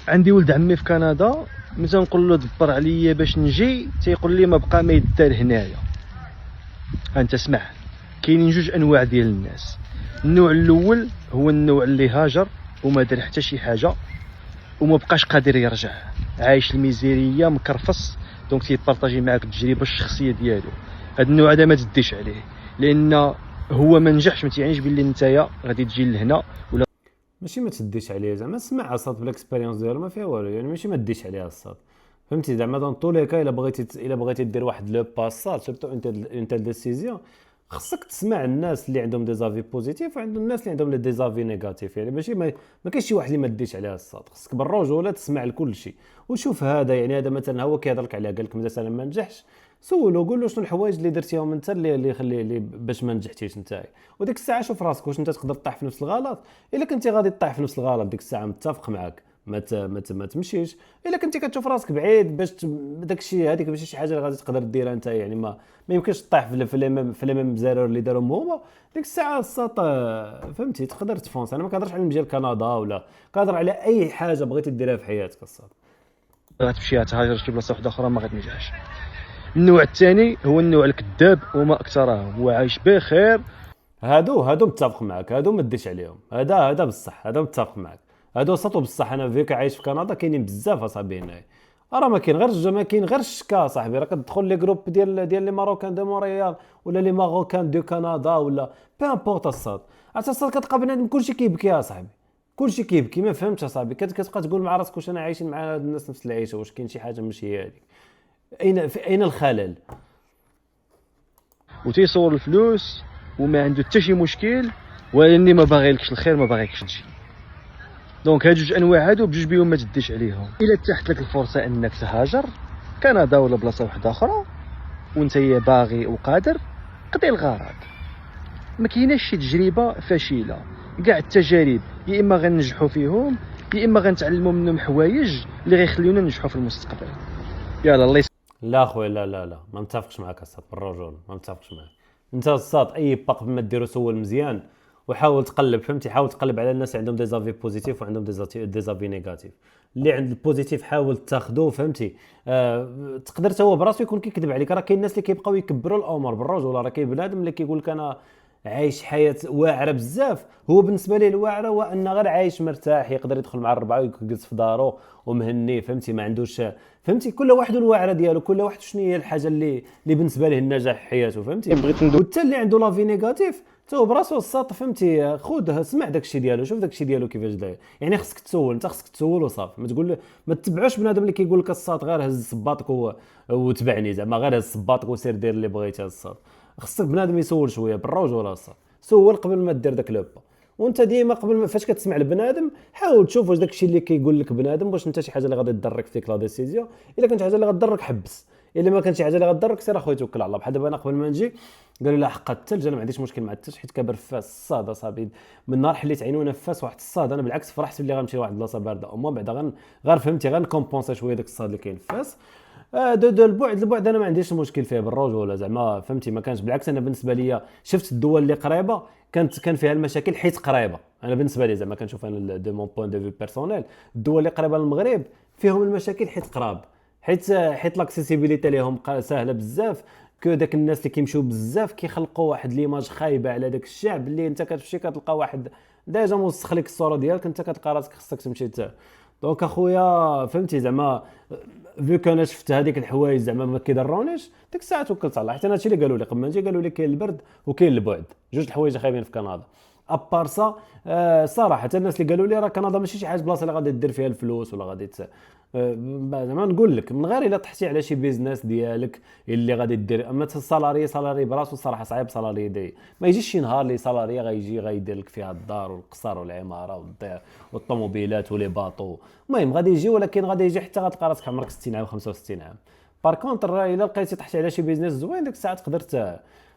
عندي ولد عمي في كندا، ملي تنقول له دبر عليا باش نجي تيقول لي ما بقى ما يدار هنايا. انت اسمع، كاينين جوج انواع ديال الناس. النوع الاول هو النوع اللي هاجر وما دار حتى شي حاجه وما بقاش قادر يرجع، عايش الميزيريه مكرفص، دونك تيبارطاجي معاك التجربه الشخصيه ديالو. هذا النوع هذا ما تديش عليه، لان هو ما نجحش، ما تيعنيش باللي نتايا غادي تجي لهنا ولا. ماشي ما تديش عليه زعما، سمع الصاد بالاكسبيريونس ديالو ما فيها والو، يعني ماشي ما تديش عليها الصاد، فهمتي زعما دون طول كا الا بغيتي دير واحد لو باسات سورتو انت ديسيزيون، خصك تسمع الناس اللي عندهم دي زافي بوزيتيف وعندهم الناس اللي عندهم دي زافي نيجاتيف، يعني ماشي ما كاينش شي واحد اللي ما ديش عليها الصاد، خصك بالرجوله تسمع لكل شيء وشوف هذا، يعني هذا مثلا هو كيهضر لك عليها، قال لك مثلا ما نجحش، سولو قول له شنو الحوايج اللي درتيهم انت اللي يخلي اللي باش ما نجحتيش نتايا، وديك الساعه شوف راسك واش انت تقدر تطيح في نفس الغلط. الا كنتي غادي تطيح في نفس الغلط ديك الساعه متفق معاك ما تمشيش. الا كنتي كتشوف راسك بعيد باش داك الشيء هذيك ماشي شي حاجه اللي غادي تقدر ديرها انت، يعني ما يمكنش تطيح في لي ميم زيرور اللي دارهم هما ديك الساعه الساط، فهمتي تقدر تفونس. انا ما كنهضرش على المجال كندا ولا كنهضر على اي حاجه بغيتي ديرها في حياتك الساط. غتمشي تهاجر شي بلاصه واحده اخرى ما غتنجحش. النوع الثاني هو النوع الكذاب وما اكثره، هو عايش بخير. هادو متفق معاك، هادو ما ديش عليهم، هذا بصح هذا متفق معاك، هادو سطو بصح. انا فيك عايش في كندا كاينين بزاف اصاحبي هنايا، راه ما كاين غير الشكا صاحبي، راه كتدخل لي جروب ديال لي ماروكان دو مونريال ولا لي ماروكان دو كندا ولا بي امبورط الصاد، عرفت الصاد كتلقى بنادم كلشي كيبكي يا صاحبي، كلشي كيبكي ما فهمتش اصاحبي، كتبقى تقول مع راسك واش انا عايشين مع هاد الناس نفس العيشه، واش كاين شي حاجه ماشي هي هذيك، اين الخلل. وتيصور الفلوس وما عنده حتى شي مشكل، ولاني ما باغيلكش الخير ما باغيكش تجي. دونك هاد جوج انواع هادو بجوج بيهم ما تديش عليهم. الا تحت لك الفرصه انك تهاجر كندا ولا بلاصه واحده اخرى وانت باغي وقادر، قضي الغرض. ما كايناش شي تجربه فاشله، كاع التجارب يا اما غننجحوا فيهم يا اما غنتعلموا منهم حوايج اللي غيخليونا ننجحوا في المستقبل. يلا الله لا خويا لا ما متفقش معاك الصاد بالرجول، ما متفقش معاك. انت الصاد اي باق ما ديرو سول مزيان وحاول تقلب، فهمتي حاول تقلب على الناس اللي عندهم دي زافي بوزيتيف وعندهم دي زافي نيجاتيف. اللي عند البوزيتيف حاول تاخذوه، فهمتي تقدر تا هو براسو يكون كيكذب عليك، راه كاين الناس اللي كيبقاو يكبروا الامور بالرجول، راه كاين بنادم اللي كيقول لك انا عايش حياه واعره بزاف، هو بالنسبه ليه الواعره هو ان غير عايش مرتاح يقدر يدخل مع الربعه ويجلس في دارو ومهني، فهمتي ما عندوش، فهمتي كل واحد الواعره ديالو، كل واحد شنو هي الحاجه اللي بالنسبه ليه النجاح في حياته، فهمتي. بغيت ندوي. وحتى اللي عنده لافي نيجاتيف تا هو براسو الساط، فهمتي خذ سمع داك الشيء ديالو، شوف داك الشيء ديالو كيفاش داير، يعني خصك تسول، انت خصك تسول وصافي، ما تقول ما تتبعوش بنادم اللي كيقول لك الساط غير هز صباطك وتبعني، زعما غير هز صباطك وسير دير اللي بغيتي الساط، خصك بنادم يسول شويه بالرجوله الساط، سول قبل ما دير داك لوبا. وانت ديما قبل ما فاش كتسمع البنادم حاول تشوف واش داك الشيء اللي كيقول لك بنادم واش انت شي حاجه اللي غادي تضرك في ديك لا ديسيزيون، الا كانت حاجه اللي غتضرك حبس، الا ما كانش شي حاجه اللي غتضرك سير اخويا توكل على الله. بحال دابا انا قبل ما نجي قالوا لي حق الثلج، انا ما عنديش مشكل مع الثلج حيت كابر فاس الصاد صاحبي، من نهار حليت عينونا فاس واحد الصاد انا بالعكس فرحت اللي غنمشي لواحد البلاصه بارده، وما بعدا غير فهمتي غنكومبونسا شويه داك الصاد اللي كاين في فاس. دو البعد انا ما عنديش مشكل فيه بالرجوله زعما، فهمتي ما كانش بالعكس، انا بالنسبه لي شفت الدول اللي قريبه كان فيها المشاكل حيت قريبه، انا بالنسبه لي زعما كنشوف انا دو مون بوين دو في بيرسونيل، الدول اللي قريبه للمغرب فيهم المشاكل حيت قراب، حيت لاكسيسيبيليتي ليهم سهله بزاف، كو داك الناس اللي كيمشيو بزاف كيخلقوا واحد ليماج خايبه على داك الشعب، اللي انت كتمشي كتلقى واحد ديجا موسخ لك الصوره ديالك، انت كتلقى راسك خصك تمشي دونك اخويا فهمتي زعما فيك انا شفت هذيك الحوايج زعما ما كيضرونيش ديك الساعه توكلت على الله، حتى انا هادشي اللي قالوا لي قبل ما نجي، قالوا لي كاين البرد وكاين البعد، جوج الحوايج خايبين في كندا. ابار سا صراحه حتى الناس اللي قالوا لي راه كندا ماشي شي حاجه بلاصه اللي غادي دير فيها الفلوس ولا غادي زعما نقول لك من غير الا طحتي على شي بيزنس ديالك اللي غادي دير، اما سالاري براسو الصراحه صعيب سالاري دي، ما يجيش شي نهار لي سالاري غيجي غيدير لك فيها الدار والقصر والعماره والطوموبيلات ولي باطو، المهم غادي يجي، ولكن غادي يجي حتى غتلقى راسك عمرك 60 عام 65 عام. بار كونتر الا لقيتي طحتي على شي بيزنس زوين ديك الساعه تقدر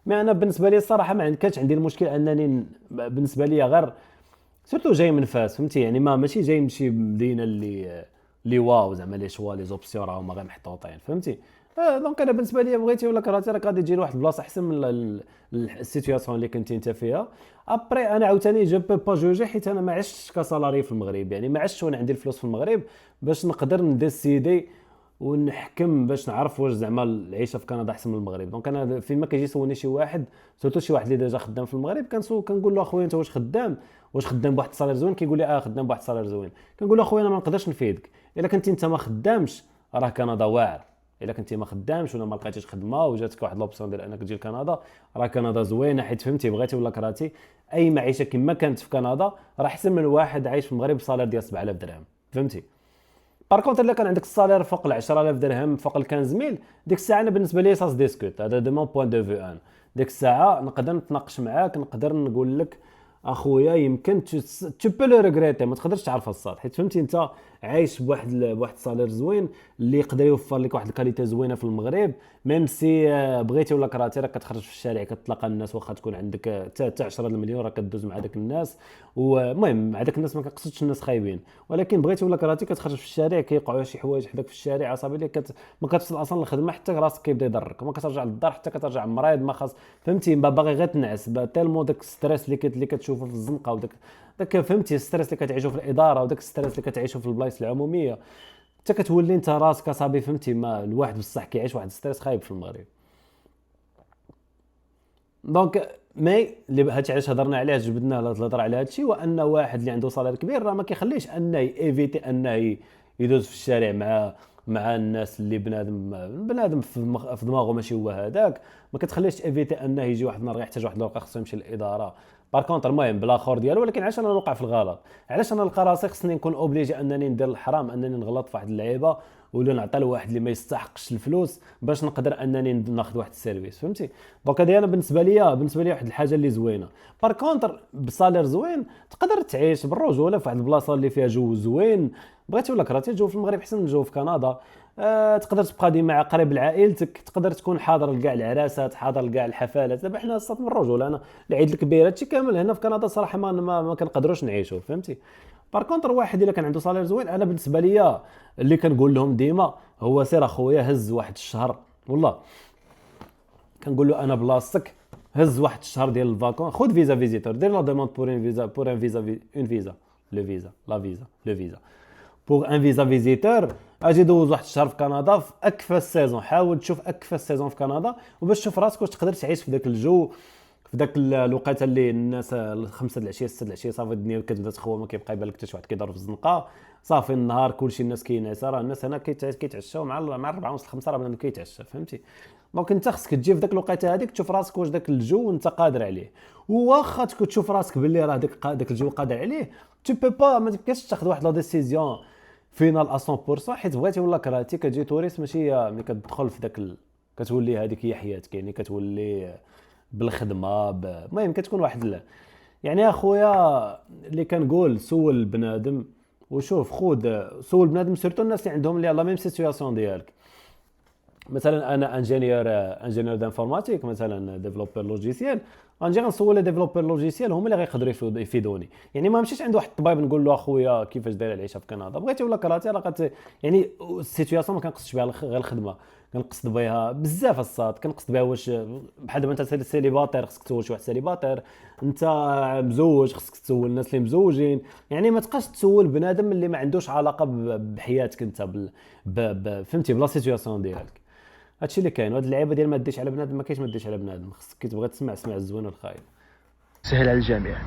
مي انا بالنسبه لي الصراحه ما كانش عندي المشكل انني بالنسبه لي غير سورتو جاي من فاس، فهمتي يعني ماشي جاي من شي مدينه اللي واو زعما لي شوا لي زوبسيون راهما غير محطوطين، فهمتي دونك انا بالنسبه لي بغيتي ولا كرهتي راك غادي تجي لواحد البلاصه احسن من السيتوياسيون اللي كنتي انت فيها. ابري انا عاوتاني جو بو با جوجي، حيت انا ما عشتش كسالاري في المغرب، يعني ما عشتش وانا عندي الفلوس في المغرب باش نقدر نديسيدي ونحكم باش نعرف واش زعما العيشه في كندا احسن من المغرب. دونك انا فيما كيجي يسولني شي واحد، سورتو شي واحد اللي ديجا خدام في المغرب، كنقول له اخويا انت واش خدام، واش خدام بواحد الصالير زوين؟ كيقول لي خدام بواحد الصالير زوين. كنقول له اخويا انا ما نقدرش نفيدك، الا كنتي انت ما خدامش راه كندا واعر. الا كنتي ما خدامش ولا ما لقيتيش خدمه وجاتك واحد لوبسيون ديال انك تجي لكندا، راه كندا زوينه، حيت فهمتي بغيتي ولا كرهتي اي معيشه كما كانت في كندا راه احسن من واحد عايش في المغرب بصالير ديال 7000 درهم، فهمتي. بار كونتر الا كان عندك الصالير فوق ال 10000 درهم، فوق ال 15000، ديك الساعه انا بالنسبه لي ساس ديسكوت، هذا دو مون بوين دو في ان. ديك الساعه نقدر نتناقش معاك، نقدر نقول لك اخويا يمكن تو بو لو ريغريتي، ما تقدرش تعرف الصاد، حيت فهمتي انت عايش بواحد الصالير زوين اللي يقدر يوفر لك واحد الكاليتي زوينه في المغرب. ميم سي بغيتي ولا كرهتي راك كتخرج في الشارع كتلاقى الناس، واخا تكون عندك حتى 10 المليون راك كدوز مع داك الناس. ومهم مع داك الناس ما كنقصدش الناس خايبين، ولكن بغيتي ولا كرهتي كتخرج في الشارع كيوقعوا شي حوايج حداك في الشارع عصابي لك ما كتوصل اصلا للخدمه حتى راسك كيبدا يضرك، ما كترجع للدار حتى كترجع مريض ما خاص، فهمتي باغي غير تنعس تالمو داك ستريس اللي كتشوفه في الزنقه، وداك فهمتي الستريس اللي كتعيشوا في الاداره، وداك الستريس اللي كتعيشوا في البلايص العموميه، حتى كتولي انت راسك اصاحبي فهمتي. ما الواحد بصح كيعيش واحد الستريس خايب في المغرب. دونك مي اللي هادشي علاش هضرنا عليه جبدنا الهضره على هادشي، وان واحد اللي عنده صالير كبير راه ما كيخليش انه ايفيتي انه يدوز في الشارع مع الناس اللي بنادم في دماغه ماشي هو هذاك، ما كتخليش ايفيتي انه يجي واحد النهار يحتاج واحد الورقه خصو يمشي للاداره. بار كونتر المهم بالاخر ديالو، ولكن علاش انا نوقع في الغلط؟ علاش انا نلقى راسي خصني نكون اوبليجي انني ندير الحرام، انني نغلط في واحد اللعيبه ولا نعطي لواحد اللي ما يستحقش الفلوس باش نقدر انني ناخذ واحد السيرفيس، فهمتي. دونك هذه انا بالنسبه لي واحد الحاجه اللي زوينه. بار كونتر بصالير زوين تقدر تعيش بالرجوله في واحد البلاصه اللي فيها جو زوين، بغيتي ولا كرهتي الجو في المغرب احسن من الجو في كندا. تقدر تبقى ديما قريب لعائلتك، تقدر تكون حاضر لكاع العراسات، حاضر لكاع الحفلات. دابا حنا صات من الرجوله، انا العيد الكبير هادشي كامل هنا في كندا صراحه ما كنقدروش نعيشوا، فهمتي. بار كونتر واحد الا كان عنده صالير زوين، انا بالنسبه ليا اللي كنقول لهم ديما هو سير اخويا هز واحد الشهر، والله كنقول له انا بلاصتك هز واحد الشهر ديال الفاكون، خذ فيزا فيزيتور، دير لا دوموند بور ان فيزا اون فيزا لو فيزا لا فيزا لو فيزا بوغ ان فيزا فيزيتور. اجي دوز واحد الشهر في كندا في اكفى السيزون، حاول تشوف اكفى السيزون في كندا وباش تشوف راسك واش تقدر تعيش في ذاك الجو، في ذاك الوقيته اللي الناس 5 د العشيه 6 د العشيه صافي الدنيا كتبدا تخوى، ما كيبقى يبان لك حتى شي واحد كيضرب في الزنقه، صافي النهار كلشي الناس كينعس. راه الناس هنا كيتعشاو مع 4 ونص 5 راه بنادم كيتعشى، فهمتي. دونك انت خصك تجي في ذاك الوقيته هذيك تشوف راسك واش ذاك الجو انت قادر عليه، وواخا تكون تشوف راسك باللي راه داك الجو قادر عليه، تو بو با ما تبقاش تاخذ واحد لا ديسيزيون فينال 100%، حيت بغيتي ولا كرهتي كتجي توريست ماشي ملي كتدخل في داك كتولي هذيك هي حياتك، يعني كتولي بالخدمه المهم كتكون واحد يعني اخويا اللي كنقول سول بنادم وشوف سول بنادم سيرتو الناس اللي عندهم لا ميم سيتوياسيون ديالك. مثلا انا انجينيور دانفورماتيك، مثلا ديفلوبر لوجيسيال، غنجي غنسول لي ديفلوبر لوجيسيال هما اللي غيقدروا يفيدوني. يعني ما نمشيش عند واحد الطبيب نقول له اخويا كيفاش داير العيشه في كندا، بغيتي ولا كرهتي راه يعني السيتوياسيون ما كنقصدش بها غير الخدمه، كنقصد بها بزاف الصاد، كنقصد بها واش بحال دابا انت سيليباتير خصك تسول شي واحد سيليباتير، انت مزوج خصك تسول الناس اللي مزوجين، يعني ما تبقاش تسول بنادم اللي ما عندوش علاقه بحياتك انت فهمتي بلا سيتوياسيون ديالك. هادشي اللي كاين، وهاد اللعيبه ديال ما ديش على بنادم ما كاينش ما ديش على بنادم، خصك كي تبغي تسمع الزوين والخايب. سهل على الجميع.